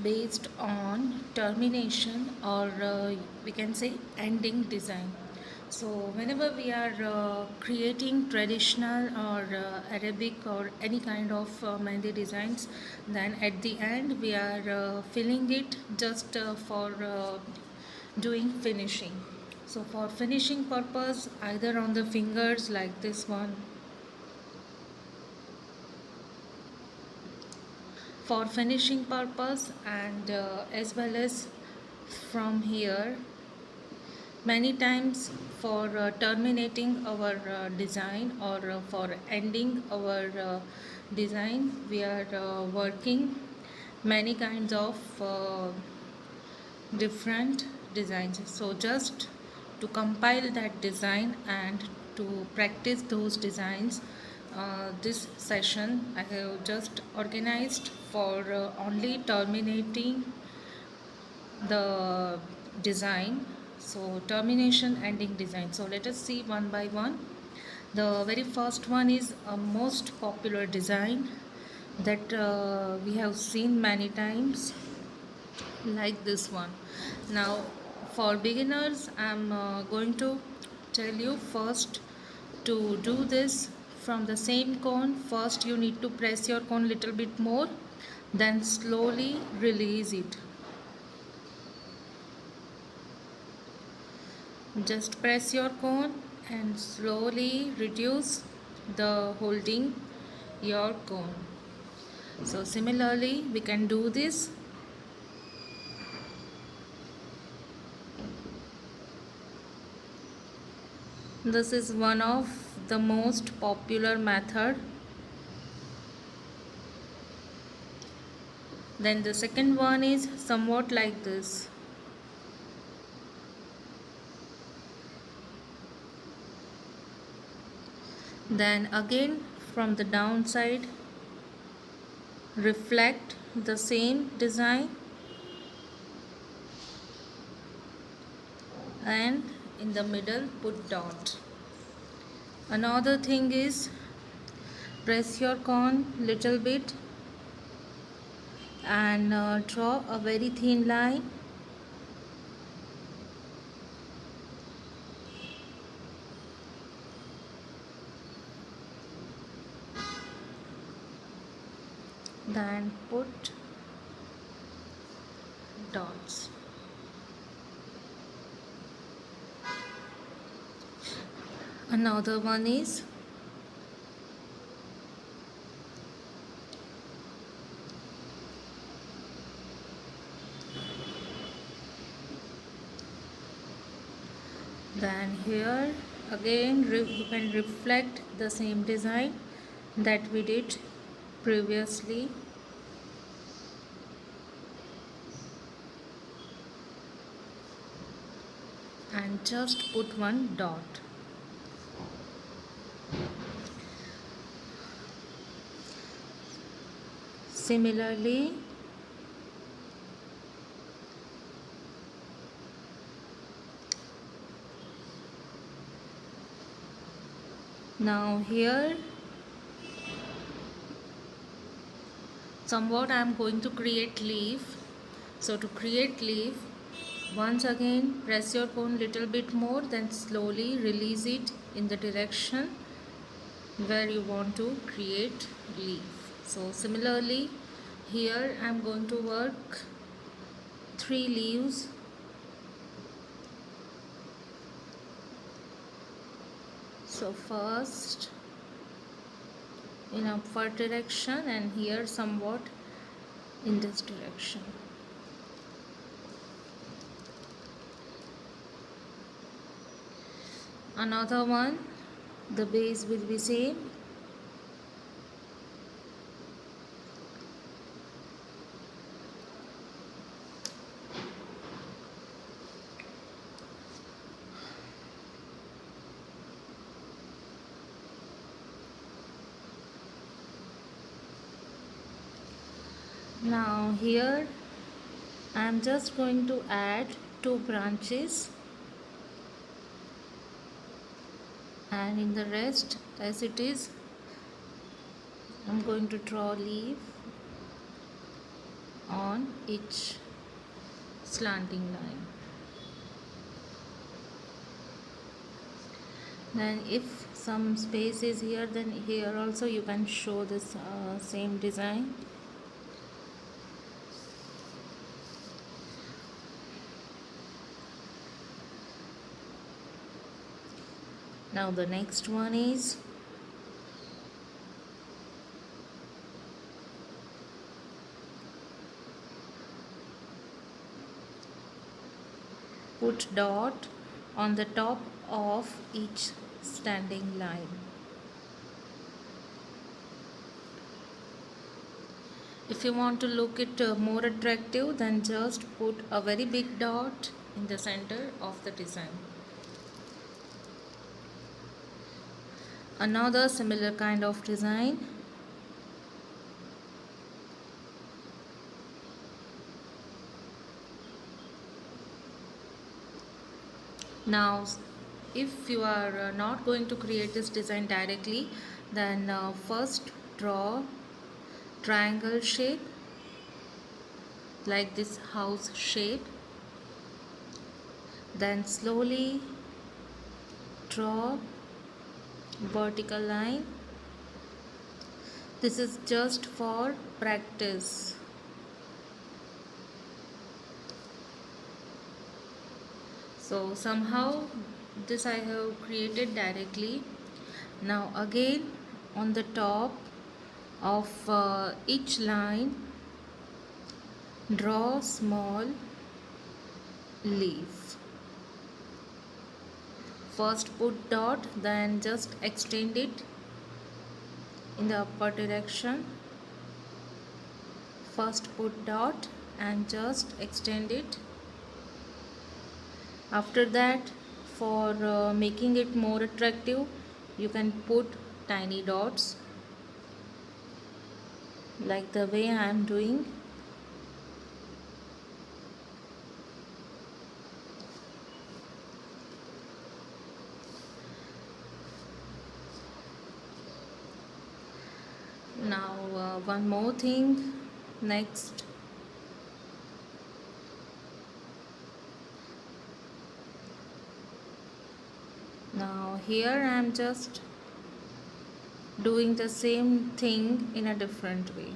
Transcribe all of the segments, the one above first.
based on termination or we can say ending design. So whenever we are creating traditional or Arabic or any kind of mehndi designs, then at the end we are filling it just for doing finishing. So for finishing purpose, either on the fingers like this one, for finishing purpose, and as well as from here many times for terminating our design or for ending our design, we are working many kinds of different designs. So just to compile that design and to practice those designs, this session I have just organized for only terminating the design. So termination ending design, so let us see one by one. The very first one is a most popular design that we have seen many times, like this one. Now for beginners, I'm going to tell you first to do this from the same cone. First you need to press your cone little bit more, then slowly release it. Just press your cone and slowly reduce the holding your cone. So similarly we can do this. This is one of the most popular method. Then the second one is somewhat like this. Then again from the downside reflect the same design, and in the middle put dot. Another thing is press your cone little bit and draw a very thin line. Then put dots. Another one is then here again you can reflect the same design that we did previously. And just put one dot. Similarly now here somewhat I am going to create leaf. So to create leaf, once again press your cone little bit more, then slowly release it in the direction where you want to create leaf. So similarly here I am going to work 3 leaves. So first in upward direction and here somewhat in this direction. Another one, the base will be same. Now here I am just going to add 2 branches, and in the rest as it is I am going to draw leaf. on each slanting line. Then if some space is here, then here also you can show this same design. Now the next one is put dot on the top of each standing line. If you want to look it more attractive, then just put a very big dot in the center of the design. Another similar kind of design. Now if you are not going to create this design directly, then first draw triangle shape like this house shape, then slowly draw vertical line. This is just for practice. So somehow this I have created directly. Now again on the top of each line draw small leaf. First put dot, then just extend it in the upper direction. First put dot and just extend it. After that, for making it more attractive, you can put tiny dots like the way I am doing. Now one more thing, next now here I am just doing the same thing in a different way.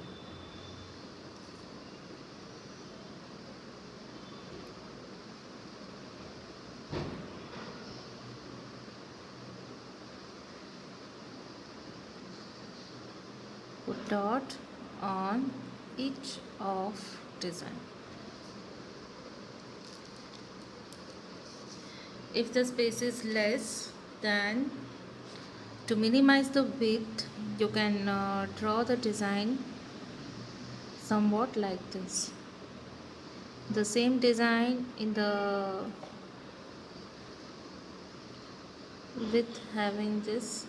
Put dot on each of design. If the space is less, then to minimize the width, you can draw the design somewhat like this. The same design in the width having this.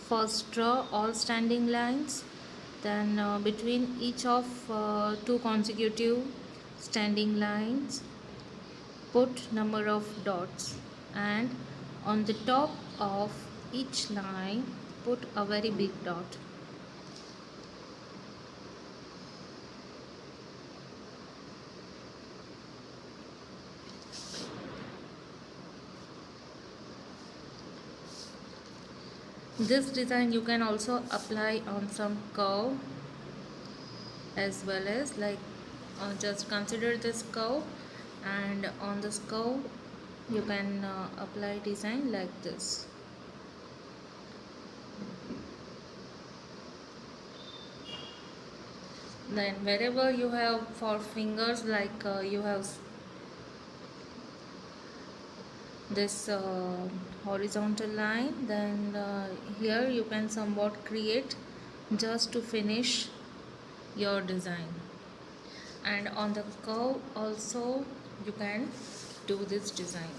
First draw all standing lines, then between each of two consecutive standing lines put number of dots, and on the top of each line put a very big dot. This design you can also apply on some curve as well, as like just consider this curve, and on this curve you can apply design like this. Then wherever you have for fingers, like you have this horizontal line, then here you can somewhat create just to finish your design, and on the curve also you can do this design.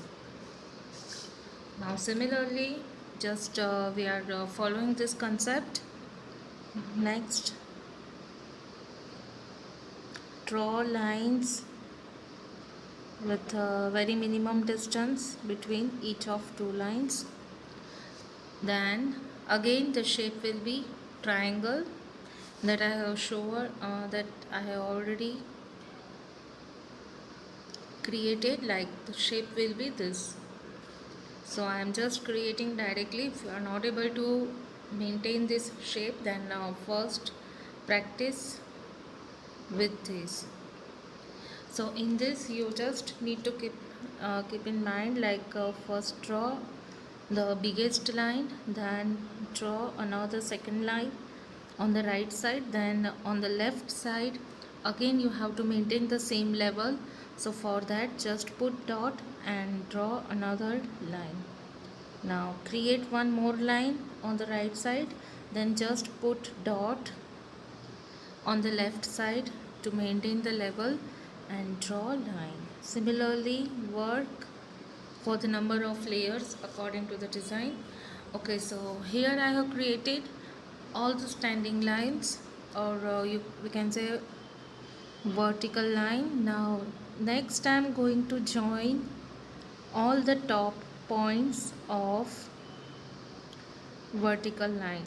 Now similarly, just we are following this concept. Next, draw lines with very minimum distance between each of two lines. Then again the shape will be triangle, that I have shown, that I have already created. Like the shape will be this. So I am just creating directly. If you are not able to maintain this shape, then first practice with this. So in this you just need to keep in mind, like first draw the biggest line, then draw another second line on the right side, then on the left side again you have to maintain the same level. So for that, just put dot and draw another line. Now create one more line on the right side, then just put dot on the left side to maintain the level and draw line. Similarly, work for the number of layers according to the design. Okay, so here I have created all the standing lines, or we can say vertical line. Now next I am going to join all the top points of vertical line.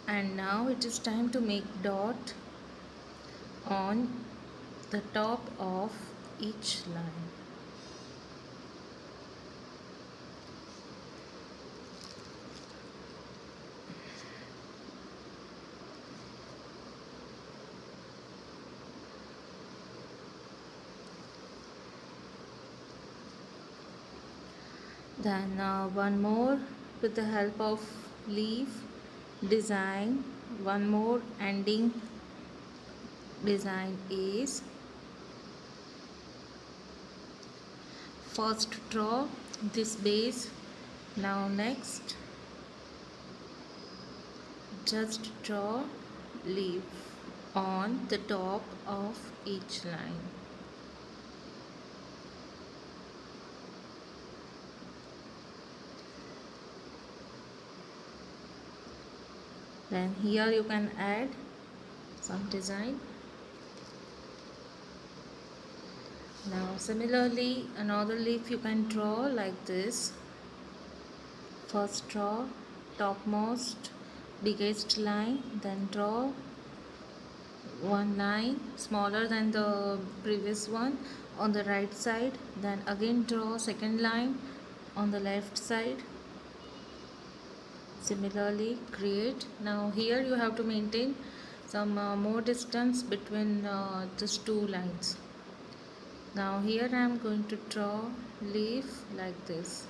And now it is time to make dot on the top of each line. Then one more with the help of leaf design. One more ending design is, first draw this base. Now next just draw leaf on the top of each line. Then here you can add some design. Now similarly another leaf you can draw like this. First draw topmost biggest line, then draw one line smaller than the previous one on the right side, then again draw second line on the left side. Similarly create. Now here you have to maintain some more distance between these two lines. Now here I am going to draw leaf like this.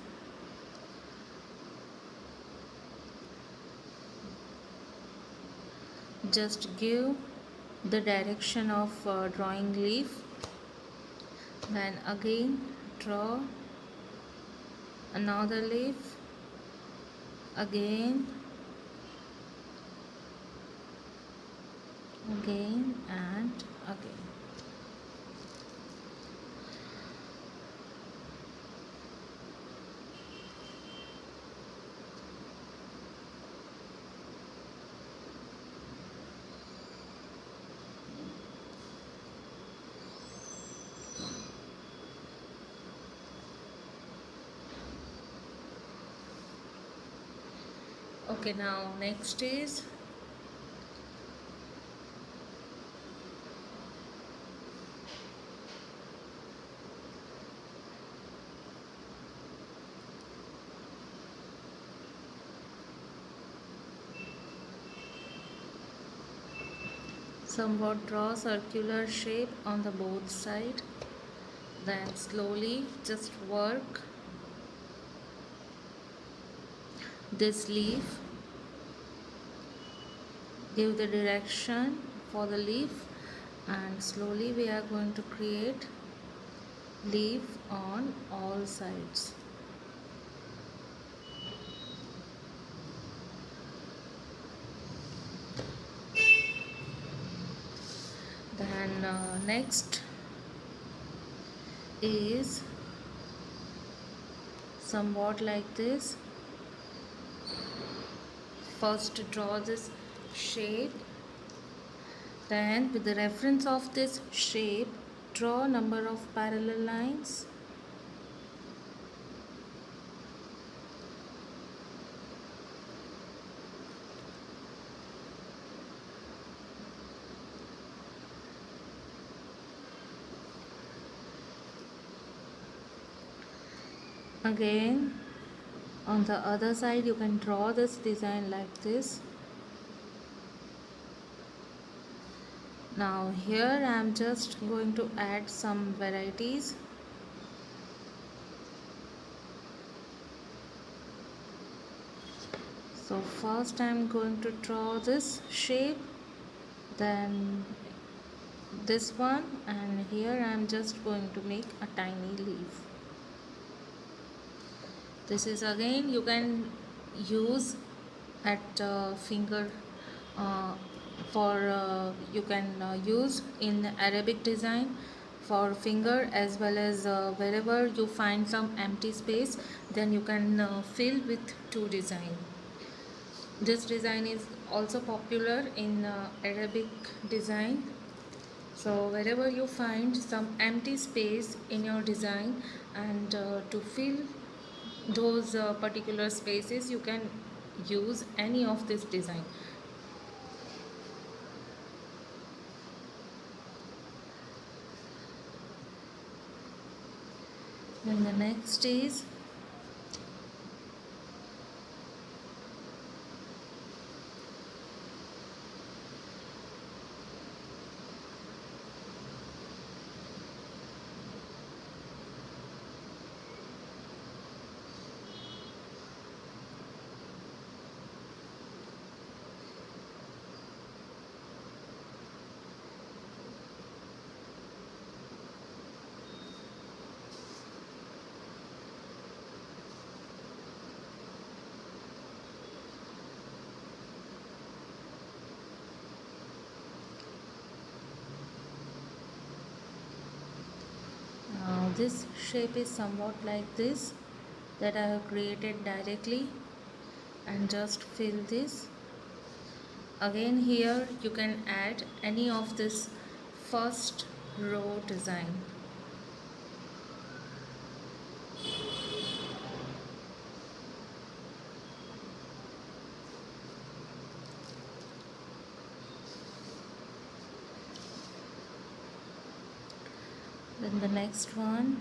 Just give the direction of drawing leaf, then again draw another leaf, again and again. Okay, now next is somewhat draw circular shape on the both side, then slowly just work this leaf, give the direction for the leaf, and slowly we are going to create leaf on all sides. Then next is somewhat like this. First draw this shape, then with the reference of this shape draw number of parallel lines. Again, on the other side you can draw this design like this. Now here I am just going to add some varieties. So first I am going to draw this shape, then this one, and here I am just going to make a tiny leaf. This is again you can use at finger uh, for you can use in Arabic design for finger, as well as wherever you find some empty space, then you can fill with two design. This design is also popular in Arabic design. So wherever you find some empty space in your design, and to fill those particular spaces, you can use any of this design. Then the next is this shape is somewhat like this, that I have created directly, and just fill this. Again here you can add any of this first row design. Then the next one.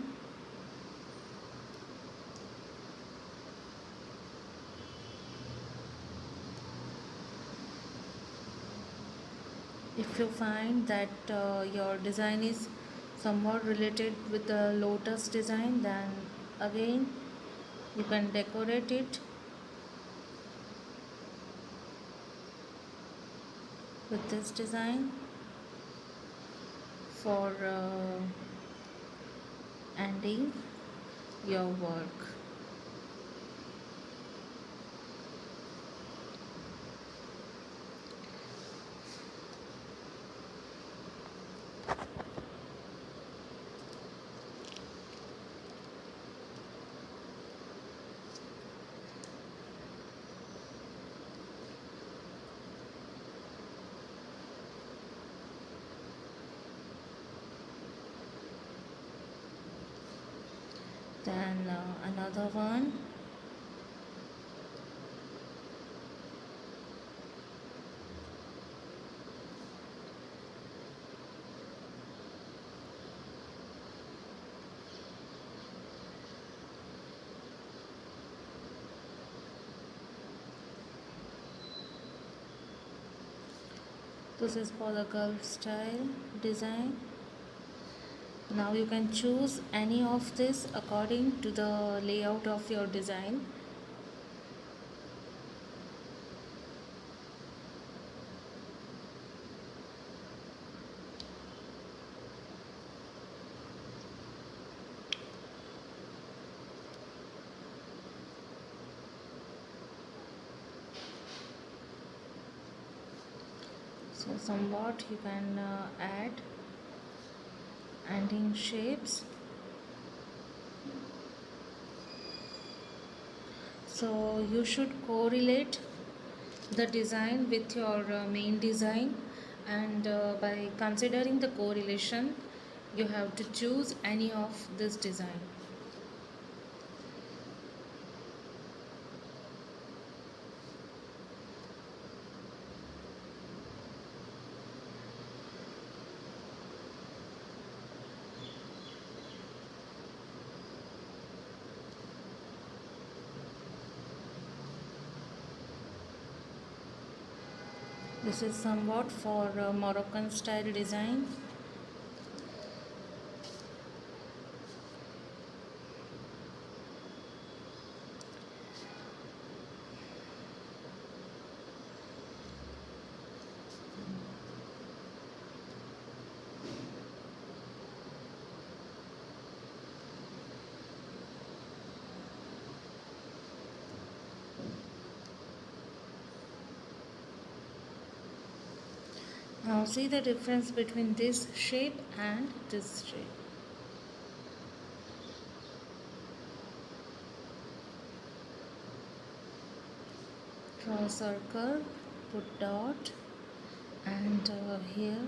If you find that your design is somewhat related with the lotus design, then again you can decorate it with this design for ending your work. Then another one. This is for the Gulf style design. Now you can choose any of this according to the layout of your design. So somewhat you can add ending shapes. So you should correlate the design with your main design, and by considering the correlation you have to choose any of this design. This is somewhat for Moroccan style design. Now see the difference between this shape and this shape. Draw a circle, put dot, and here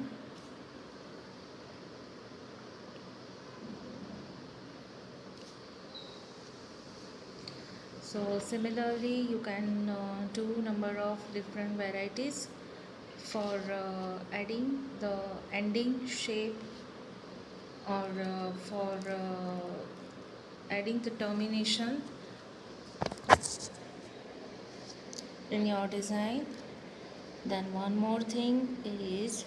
so similarly you can do number of different varieties for adding the ending shape or for adding the termination in your design. Then one more thing is,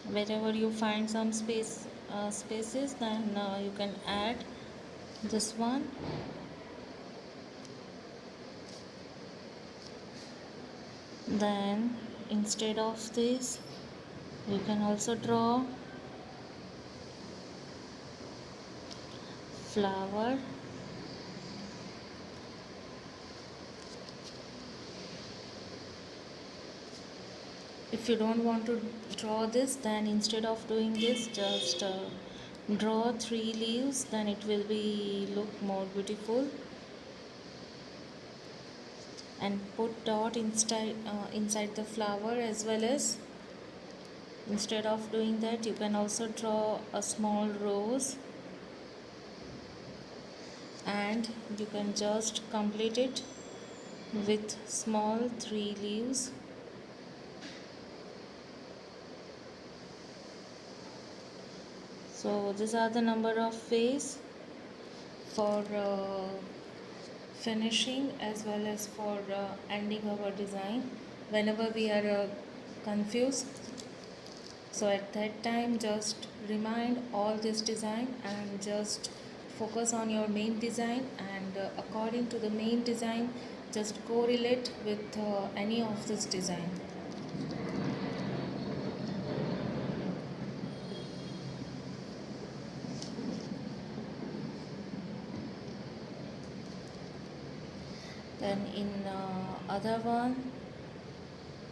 wherever you find some spaces, then you can add this one. Then instead of this you can also draw flower. If you don't want to draw this, then instead of doing this, just draw 3 leaves, then it will be look more beautiful. And put dot inside the flower as well as, instead of doing that, you can also draw a small rose and you can just complete it with small 3 leaves. So these are the number of ways for finishing as well as for ending our design whenever we are confused. So at that time just remind all this design and just focus on your main design, and according to the main design just correlate with any of this design. Then in other one,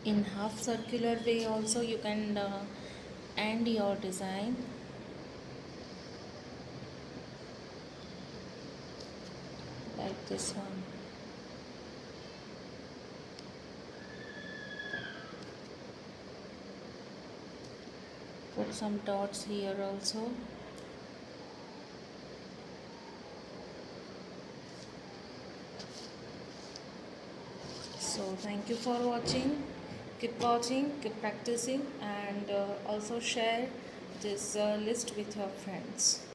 in half circular way also you can end your design. Like this one. Put some dots here also. So thank you for watching. Keep watching, keep practicing, and also share this list with your friends.